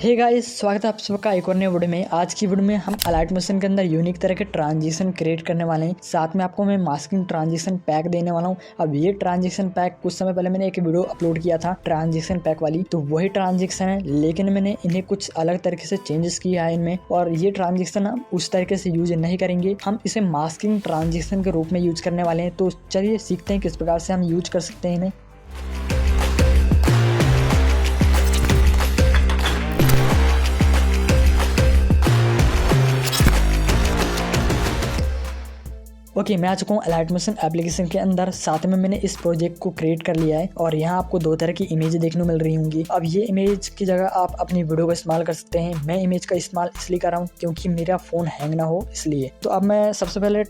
Hey guys, स्वागत है आप सबका एक और नए वीडियो में। आज की वीडियो में हम अलाइट मोशन के अंदर यूनिक तरह के ट्रांजिशन क्रिएट करने वाले हैं। साथ में आपको मैं मास्किंग ट्रांजिशन पैक देने वाला हूं। अब ये ट्रांजिशन पैक कुछ समय पहले मैंने एक वीडियो अपलोड किया था ट्रांजिशन पैक वाली, तो वही ट्रांजिशन है, लेकिन मैंने इन्हें कुछ अलग तरीके से चेंजेस किया है इनमें। और ये ट्रांजिशन हम उस तरीके से यूज नहीं करेंगे, हम इसे मास्किंग ट्रांजिशन के रूप में यूज करने वाले हैं। तो चलिए सीखते हैं किस प्रकार से हम यूज कर सकते हैं इन्हें। ओके, मैं आ चुका हूँ अलाइट मोशन एप्लीकेशन के अंदर। साथ में मैंने इस प्रोजेक्ट को क्रिएट कर लिया है और यहाँ आपको दो तरह की इमेज देखने को मिल रही होंगी। अब ये इमेज की जगह आप अपनी वीडियो का इस्तेमाल कर सकते हैं। मैं इमेज का इस्तेमाल इसलिए कर रहा हूँ क्योंकि मेरा फोन हैंग ना हो, इसलिए। तो अब मैं सबसे पहले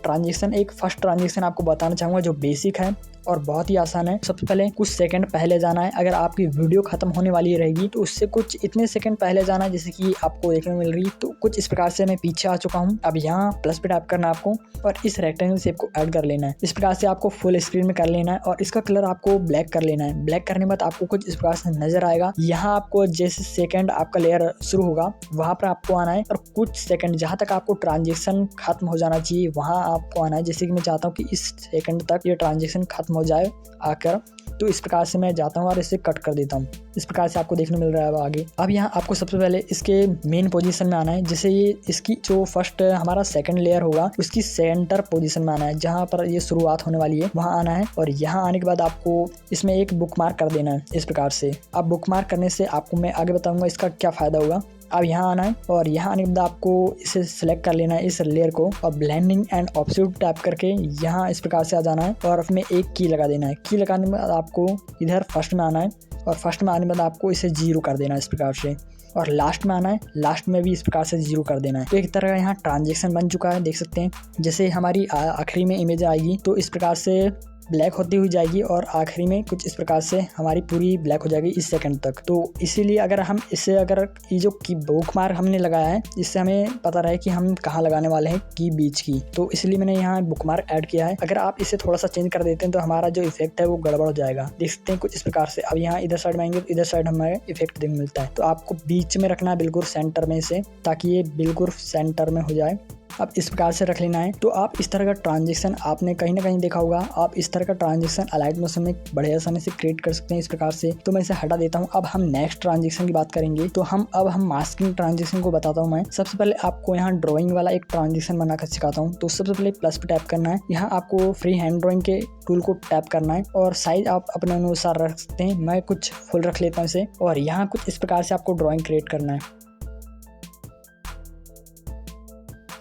एक फर्स्ट ट्रांजेक्शन आपको बताना चाहूँगा जो बेसिक है और बहुत ही आसान है। सबसे पहले कुछ सेकंड पहले जाना है। अगर आपकी वीडियो खत्म होने वाली रहेगी तो उससे कुछ इतने सेकंड पहले जाना है, जैसे कि आपको देखने को मिल रही है। तो कुछ इस प्रकार से मैं पीछे आ चुका हूँ। अब यहाँ प्लस पे टैप करना है आपको और इस रेक्टेंगल शेप को ऐड कर लेना है। इस प्रकार से आपको फुल स्क्रीन में कर लेना है और इसका कलर आपको ब्लैक कर लेना है। ब्लैक करने के बाद आपको कुछ इस प्रकार से नजर आएगा। यहाँ आपको जैसे सेकंड आपका लेयर शुरू होगा वहां पर आपको आना है और कुछ सेकंड जहां तक आपको ट्रांजेक्शन खत्म हो जाना चाहिए वहां आपको आना है। जैसे कि मैं चाहता हूँ कि इस सेकंड तक ये ट्रांजेक्शन खत्म हो जाए आकर, तो इस प्रकार से मैं जाता हूँ और इसे कट कर देता हूँ। इस प्रकार से आपको देखने मिल रहा है आगे। अब यहाँ आपको सबसे पहले इसके मेन पोजीशन में आना है। जैसे ये इसकी जो फर्स्ट हमारा सेकंड लेयर होगा उसकी सेंटर पोजीशन में आना है, जहाँ पर ये शुरुआत होने वाली है वहाँ आना है। और यहाँ आने के बाद आपको इसमें एक बुक मार्क कर देना है इस प्रकार से। अब बुक मार्क करने से आपको मैं आगे बताऊंगा इसका क्या फायदा होगा। अब यहाँ आना है और यहाँ आने के बाद आपको इसे सिलेक्ट कर लेना है इस लेयर को और ब्लेंडिंग एंड ऑब्सोल्यूट टैप करके यहाँ इस प्रकार से आ जाना है और उसमें एक की लगा देना है। की लगाने के बाद आपको इधर फर्स्ट में आना है और फर्स्ट में आने के बाद आपको इसे 0 कर देना है इस प्रकार से। और लास्ट में आना है, लास्ट में भी इस प्रकार से 0 कर देना है। तो एक तरह का यहाँ ट्रांजेक्शन बन चुका है, देख सकते हैं। जैसे हमारी आखिरी में इमेज आएगी तो इस प्रकार से ब्लैक होती हुई जाएगी और आखिरी में कुछ इस प्रकार से हमारी पूरी ब्लैक हो जाएगी इस सेकंड तक। तो इसीलिए अगर हम इसे ये जो की बुक मार्क हमने लगाया है इससे हमें पता रहे कि हम कहाँ लगाने वाले हैं की बीच की, तो इसलिए मैंने यहाँ बुक मार्क ऐड किया है। अगर आप इसे थोड़ा सा चेंज कर देते हैं तो हमारा जो इफेक्ट है वो गड़बड़ हो जाएगा। देख सकते हैं कुछ इस प्रकार से। अब यहाँ इधर साइड में आएंगे तो इधर साइड हमें इफेक्ट देखने मिलता है। तो आपको बीच में रखना है, बिल्कुल सेंटर में से, ताकि ये बिल्कुल सेंटर में हो जाए। अब इस प्रकार से रख लेना है। तो आप इस तरह का ट्रांजेक्शन आपने कहीं ना कहीं देखा होगा। आप इस तरह का ट्रांजेक्शन अलाइट मोशन में बड़े आसानी से क्रिएट कर सकते हैं इस प्रकार से। तो मैं इसे हटा देता हूं। अब हम नेक्स्ट ट्रांजेक्शन की बात करेंगे। तो अब हम मास्किंग ट्रांजेक्शन को बताता हूं मैं। सबसे पहले आपको यहाँ ड्राइंग वाला एक ट्रांजेक्शन बनाकर सिखाता हूँ। तो सबसे पहले प्लस पे टैप करना है। यहाँ आपको फ्री हैंड ड्राइंग के टूल को टैप करना है और साइज आप अपने अनुसार रख सकते हैं। मैं कुछ फुल रख लेता हूँ इसे और यहाँ कुछ इस प्रकार से आपको ड्राइंग क्रिएट करना है।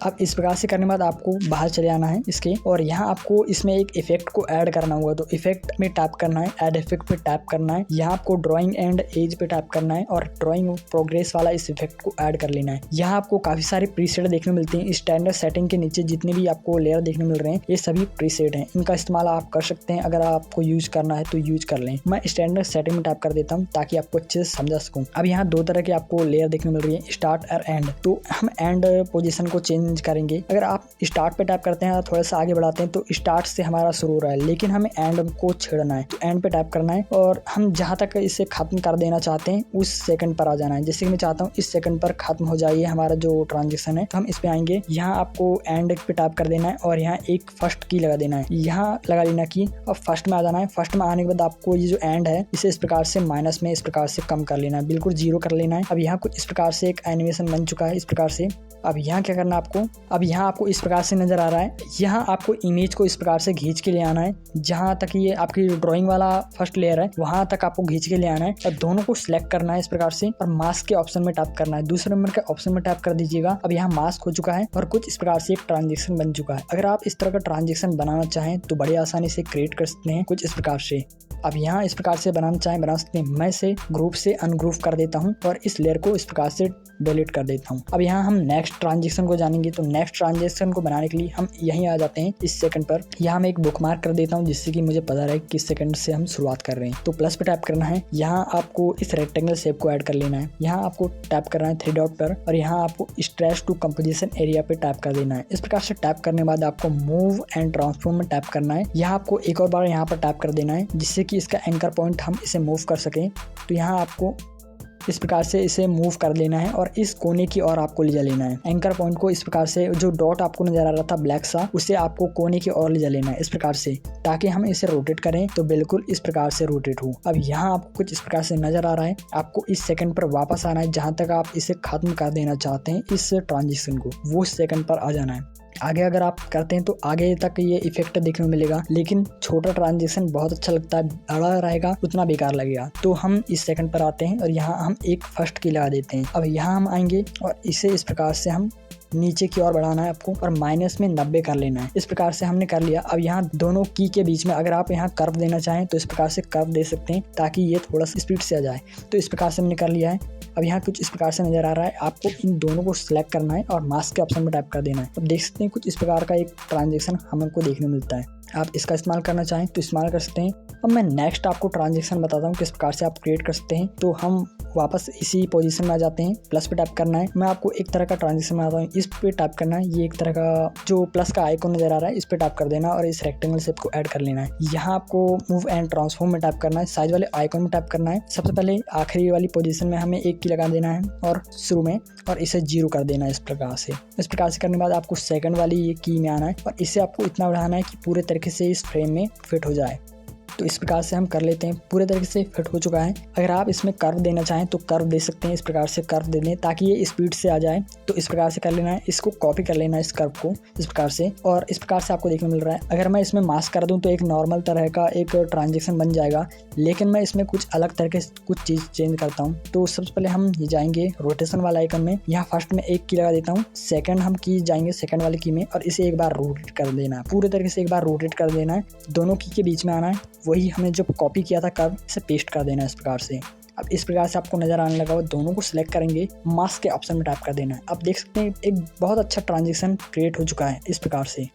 अब इस प्रकार से करने के बाद आपको बाहर चले आना है इसके और यहाँ आपको इसमें एक इफेक्ट को ऐड करना होगा। तो इफेक्ट में टैप करना है, ऐड इफेक्ट पे टैप करना है। यहाँ आपको ड्राइंग एंड एज पे टैप करना है और ड्राइंग प्रोग्रेस वाला इस इफेक्ट को ऐड कर लेना है। यहाँ आपको काफी सारे प्रीसेट देखने मिलते हैं। स्टैंडर्ड सेटिंग के नीचे जितने भी आपको लेयर देखने मिल रहे हैं ये सभी प्रीसेट हैं। इनका इस्तेमाल आप कर सकते हैं। अगर आपको यूज करना है तो यूज कर लें। मैं स्टैंडर्ड सेटिंग में टैप कर देता हूँ ताकि आपको अच्छे से समझा सकूँ। अब यहाँ दो तरह के आपको लेयर देखने मिल रही है, स्टार्ट और एंड। तो हम एंड पोजिशन को चेंज करेंगे। अगर आप स्टार्ट पे टैप करते हैं, थोड़ा सा आगे बढ़ाते हैं तो स्टार्ट से हमारा शुरू हो रहा है, लेकिन हमें एंड को छेड़ना है। तो एंड पे टैप करना है और हम जहां तक इसे खत्म कर देना चाहते हैं उस सेकंड पर आ जाना है। जैसे कि मैं चाहता हूं इस सेकंड पर खत्म हो जाए हमारा जो ट्रांजेक्शन है, तो हम इस पे आएंगे। यहाँ आपको एंड पे टैप कर देना है और यहाँ एक फर्स्ट की लगा देना है। यहाँ लगा लेना की और फर्स्ट में आ जाना है। फर्स्ट में आने के बाद आपको ये जो एंड है इसे इस प्रकार से माइनस में इस प्रकार से कम कर लेना है, बिल्कुल 0 कर लेना है। अब यहाँ कुछ इस प्रकार से एक एनिमेशन बन चुका है इस प्रकार से। अब यहाँ क्या करना है आपको, अब यहाँ आपको इस प्रकार से नजर आ रहा है। यहाँ आपको इमेज को इस प्रकार से खींच के ले आना है। जहाँ तक ये आपकी ड्राइंग वाला फर्स्ट लेयर है वहां तक आपको खींच के ले आना है और दोनों को सिलेक्ट करना है इस प्रकार से और मास्क के ऑप्शन में टैप करना है। दूसरे नंबर के ऑप्शन में टैप कर दीजिएगा। अब यहाँ मास्क हो चुका है और कुछ इस प्रकार से एक ट्रांजेक्शन बन चुका है। अगर आप इस तरह का ट्रांजेक्शन बनाना चाहें तो बड़ी आसानी से क्रिएट कर सकते हैं कुछ इस प्रकार से। अब यहाँ इस प्रकार से बनाना चाहें बना सकते हैं। मैं इसे ग्रुप से अनग्रुप कर देता हूँ और इस लेयर को इस प्रकार से डिलीट कर देता हूँ। अब यहाँ हम नेक्स्ट ट्रांजेक्शन को जानेंगे। तो नेक्स्ट ट्रांजेक्शन को बनाने के लिए हम यहीं आ जाते हैं इस सेकंड पर। यहाँ मैं एक बुक मार्क कर देता हूँ जिससे कि मुझे पता रहे किस सेकंड से हम शुरुआत कर रहे हैं। तो प्लस पे टैप करना है। यहाँ आपको इस रेक्टेंगल शेप को ऐड कर लेना है। यहाँ आपको टैप करना है 3 डॉट पर और यहाँ आपको स्ट्रेच टू कंपोजिशन एरिया पे टैप कर देना है। इस प्रकार से टैप करने के बाद आपको मूव एंड ट्रांसफॉर्म में टैप करना है। यहाँ आपको एक और बार यहाँ पर टैप कर देना है जिससे कि इसका एंकर पॉइंट हम इसे मूव कर सकें। तो यहाँ आपको इस प्रकार से इसे मूव कर लेना है और इस कोने की ओर आपको ले जा लेना है। एंकर पॉइंट को इस प्रकार से, जो डॉट आपको नजर आ रहा था ब्लैक सा, उसे आपको कोने की ओर ले जा लेना है इस प्रकार से, ताकि हम इसे रोटेट करें तो बिल्कुल इस प्रकार से रोटेट हो। अब यहाँ आपको कुछ इस प्रकार से नजर आ रहा है। आपको इस सेकंड पर वापस आना है, जहां तक आप इसे खत्म कर देना चाहते हैं इस ट्रांजिशन को, वो सेकंड पर आ जाना है। आगे अगर आप करते हैं तो आगे तक ये इफेक्ट देखने को मिलेगा, लेकिन छोटा ट्रांजिशन बहुत अच्छा लगता है, बड़ा रहेगा उतना बेकार लगेगा। तो हम इस सेकंड पर आते हैं और यहाँ हम एक फर्स्ट की लगा देते हैं। अब यहाँ हम आएंगे और इसे इस प्रकार से हम नीचे की ओर बढ़ाना है आपको और माइनस में 90 कर लेना है। इस प्रकार से हमने कर लिया। अब यहाँ दोनों की के बीच में अगर आप यहाँ कर्व देना चाहें तो इस प्रकार से कर्व दे सकते हैं, ताकि ये थोड़ा सा स्पीड से आ जाए। तो इस प्रकार से हमने कर लिया है। अब यहाँ कुछ इस प्रकार से नजर आ रहा है। आपको इन दोनों को सिलेक्ट करना है और मास्क के ऑप्शन में टैप कर देना है। अब देख सकते हैं कुछ इस प्रकार का एक ट्रांजेक्शन हमको देखने मिलता है। आप इसका इस्तेमाल करना चाहें तो इस्तेमाल कर सकते हैं। अब मैं नेक्स्ट आपको ट्रांजेक्शन बताता हूँ किस प्रकार से आप क्रिएट कर सकते हैं। तो हम वापस इसी पोजीशन में आ जाते हैं, प्लस पे टैप करना है। मैं आपको एक तरह का ट्रांजेक्शन बनाता हूँ, इस पे टैप करना है। ये एक तरह का जो प्लस का आइकॉन नजर आ रहा है, इस पे टैप कर देना और इस रेक्टेंगल शेप को ऐड कर लेना है। यहाँ आपको मूव एंड ट्रांसफॉर्म में टैप करना है, साइज वाले आइकॉन में टैप करना है। सबसे पहले आखिरी वाली पोजीशन में हमें 1 की लगा देना है और शुरू में, और इसे 0 कर देना है इस प्रकार से। इस प्रकार से करने के बाद आपको सेकंड वाली ये की में आना है और इसे आपको इतना बढ़ाना है कि पूरे तरीके से इस फ्रेम में फिट हो जाए। तो इस प्रकार से हम कर लेते हैं, पूरे तरीके से फिट हो चुका है। अगर आप इसमें कर्व देना चाहें तो कर्व दे सकते हैं, इस प्रकार से कर्व दे दें ताकि ये स्पीड से आ जाए। तो इस प्रकार से कर लेना है, इसको कॉपी कर लेना है इस कर्व को इस प्रकार से, और इस प्रकार से आपको देखने मिल रहा है। अगर मैं इसमें मास्क कर दूं तो एक नॉर्मल तरह का एक ट्रांजेक्शन बन जाएगा, लेकिन मैं इसमें कुछ अलग तरह के कुछ चीज़ चेंज करता हूँ। तो सबसे पहले हम ये जाएंगे रोटेशन वाला आइकन में, यहाँ फर्स्ट में 1 की लगा देता हूँ, सेकंड हम की जाएंगे सेकंड वाली की में और इसे एक बार रोटेट कर देना है, पूरे तरीके से एक बार रोटेट कर देना है। दोनों की के बीच में आना है, वही हमने जो कॉपी किया था कर्व, इसे पेस्ट कर देना है इस प्रकार से। अब इस प्रकार से आपको नजर आने लगा, दोनों को सिलेक्ट करेंगे, मास्क के ऑप्शन में टैप कर देना है। अब देख सकते हैं एक बहुत अच्छा ट्रांजेक्शन क्रिएट हो चुका है इस प्रकार से।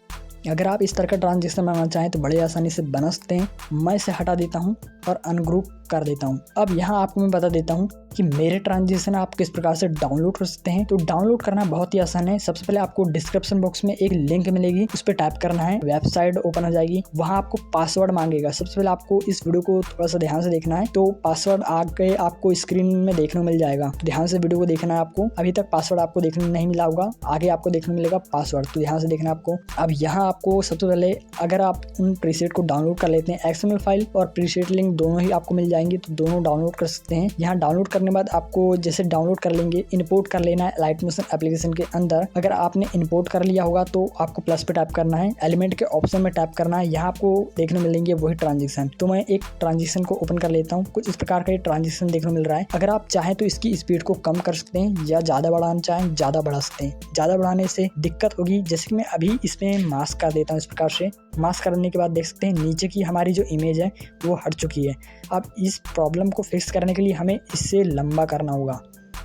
अगर आप इस तरह का ट्रांजेक्शन बनाना चाहें तो बड़े आसानी से बना सकते हैं। मैं इसे हटा देता हूं और अनग्रुप कर देता हूं। अब यहाँ आपको मैं बता देता हूं कि मेरे ट्रांजेक्शन आप किस प्रकार से डाउनलोड कर सकते हैं। तो डाउनलोड करना बहुत ही आसान है। सबसे पहले आपको डिस्क्रिप्शन बॉक्स में एक लिंक मिलेगी, उस पर टैप करना है, वेबसाइट ओपन हो जाएगी, वहाँ आपको पासवर्ड मांगेगा। सबसे पहले आपको इस वीडियो को थोड़ा सा ध्यान से देखना है। तो पासवर्ड आगे आपको स्क्रीन में देखने को मिल जाएगा, तो ध्यान से वीडियो को देखना है आपको। अभी तक पासवर्ड आपको देखने नहीं मिला होगा, आगे आपको देखने को मिलेगा पासवर्ड, तो ध्यान से देखना है आपको। अब यहाँ आपको सबसे पहले अगर आप उन प्रीसेट को डाउनलोड कर लेते हैं, XML फाइल और प्रीसेट लिंक दोनों ही आपको मिल जाएंगे, तो दोनों डाउनलोड कर सकते हैं। यहाँ डाउनलोड करने के बाद आपको जैसे डाउनलोड कर लेंगे, इंपोर्ट कर लेना है लाइटमोशन एप्लीकेशन के अंदर। अगर आपने इंपोर्ट कर लिया होगा तो आपको प्लस पे टैप करना है, एलिमेंट के ऑप्शन में टैप करना है, यहाँ आपको देखने मिलेंगे वही ट्रांजेक्शन। तो मैं एक ट्रांजेक्शन को ओपन कर लेता हूँ, कुछ इस प्रकार का ट्रांजेक्शन देखने मिल रहा है। अगर आप चाहें तो इसकी स्पीड को कम कर सकते हैं या ज़्यादा बढ़ाना चाहें ज़्यादा बढ़ा सकते हैं। ज़्यादा बढ़ाने से दिक्कत होगी, जैसे कि मैं अभी इसमें मास्क कर देता हूँ इस प्रकार से। मास्क करने के बाद देख सकते हैं नीचे की हमारी जो इमेज है वो हट चुकी है। अब इस प्रॉब्लम को फिक्स करने के लिए हमें इससे लंबा करना होगा,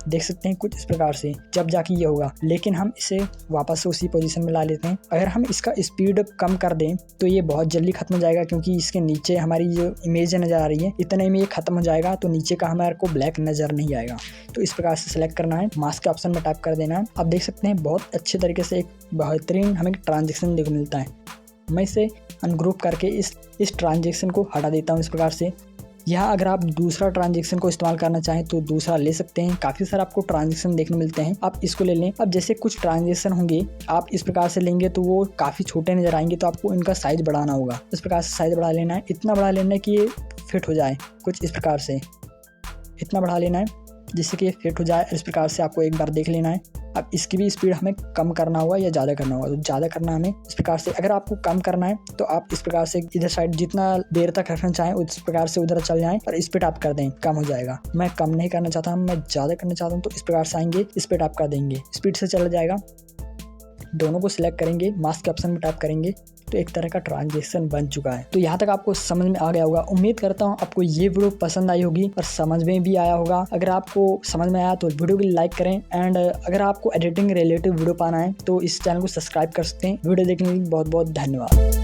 देख सकते हैं कुछ इस प्रकार से, जब जाके ये होगा। लेकिन हम इसे वापस से उसी पोजीशन में ला लेते हैं। अगर हम इसका स्पीड कम कर दें तो ये बहुत जल्दी खत्म हो जाएगा, क्योंकि इसके नीचे हमारी जो इमेज नज़र आ रही है इतने में ये खत्म हो जाएगा, तो नीचे का हमारे को ब्लैक नज़र नहीं आएगा। तो इस प्रकार से सिलेक्ट करना है, मास्क के ऑप्शन में टैप कर देना है। अब देख सकते हैं बहुत अच्छे तरीके से एक बेहतरीन हमें ट्रांजेक्शन देखने मिलता है। मैं इसे अनग्रुप करके इस ट्रांजेक्शन को हटा देता हूँ इस प्रकार से। यहाँ अगर आप दूसरा ट्रांजेक्शन को इस्तेमाल करना चाहें तो दूसरा ले सकते हैं। काफ़ी सारे आपको ट्रांजेक्शन देखने मिलते हैं, आप इसको ले लें। अब जैसे कुछ ट्रांजेक्शन होंगे आप इस प्रकार से लेंगे तो वो काफ़ी छोटे नज़र आएंगे, तो आपको इनका साइज़ बढ़ाना होगा। इस प्रकार से साइज़ बढ़ा लेना है, इतना बढ़ा लेना है कि ये फिट हो जाए, कुछ इस प्रकार से इतना बढ़ा लेना है जिससे कि ये फिट हो जाए। इस प्रकार से आपको एक बार देख लेना है। अब इसकी भी स्पीड हमें कम करना होगा या ज़्यादा करना होगा, तो ज़्यादा करना हमें इस प्रकार से। अगर आपको कम करना है तो आप इस प्रकार से इधर साइड जितना देर तक रखना चाहें उस प्रकार से उधर चल जाएं और इस पे टैप कर दें, कम हो जाएगा। मैं कम नहीं करना चाहता हूँ, मैं ज़्यादा करना चाहता हूँ, तो इस प्रकार से आएंगे, इस पे टैप कर देंगे, स्पीड से चला जाएगा। दोनों को सिलेक्ट करेंगे, मास्क के ऑप्शन में टैप करेंगे, तो एक तरह का ट्रांजेक्शन बन चुका है। तो यहाँ तक आपको समझ में आ गया होगा। उम्मीद करता हूँ आपको ये वीडियो पसंद आई होगी और समझ में भी आया होगा। अगर आपको समझ में आया तो वीडियो को लाइक करें, एंड अगर आपको एडिटिंग रिलेटेड वीडियो पाना है तो इस चैनल को सब्सक्राइब कर सकते हैं। वीडियो देखने के लिए बहुत बहुत धन्यवाद।